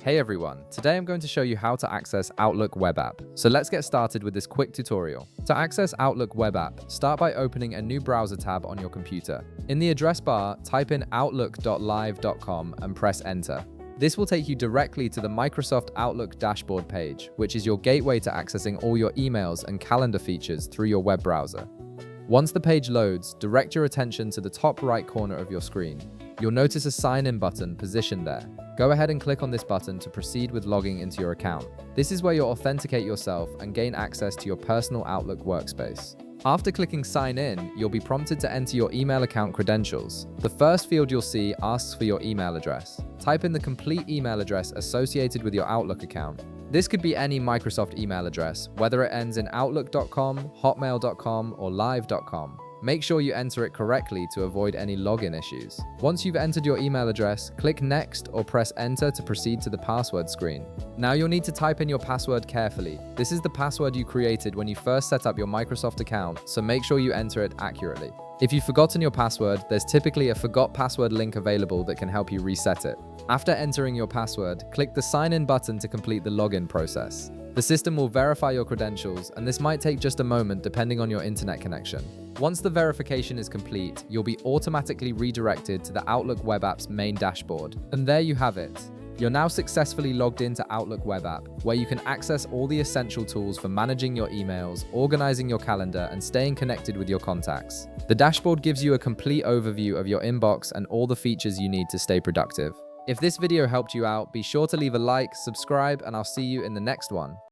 Hey everyone, today I'm going to show you how to access Outlook web app. So let's get started with this quick tutorial. To access Outlook web app, start by opening a new browser tab on your computer. In the address bar, type in outlook.live.com and press enter. This will take you directly to the Microsoft Outlook dashboard page, which is your gateway to accessing all your emails and calendar features through your web browser. Once the page loads, direct your attention to the top right corner of your screen. You'll notice a sign-in button positioned there. Go ahead and click on this button to proceed with logging into your account. This is where you'll authenticate yourself and gain access to your personal Outlook workspace. After clicking Sign In, you'll be prompted to enter your email account credentials. The first field you'll see asks for your email address. Type in the complete email address associated with your Outlook account. This could be any Microsoft email address, whether it ends in outlook.com, hotmail.com, or live.com. Make sure you enter it correctly to avoid any login issues. Once you've entered your email address, click Next or press Enter to proceed to the password screen. Now you'll need to type in your password carefully. This is the password you created when you first set up your Microsoft account, so make sure you enter it accurately. If you've forgotten your password, there's typically a Forgot Password link available that can help you reset it. After entering your password, click the Sign In button to complete the login process. The system will verify your credentials, and this might take just a moment depending on your internet connection. Once the verification is complete, you'll be automatically redirected to the Outlook web app's main dashboard. And there you have it. You're now successfully logged into Outlook web app, where you can access all the essential tools for managing your emails, organizing your calendar, and staying connected with your contacts. The dashboard gives you a complete overview of your inbox and all the features you need to stay productive. If this video helped you out, be sure to leave a like, subscribe, and I'll see you in the next one.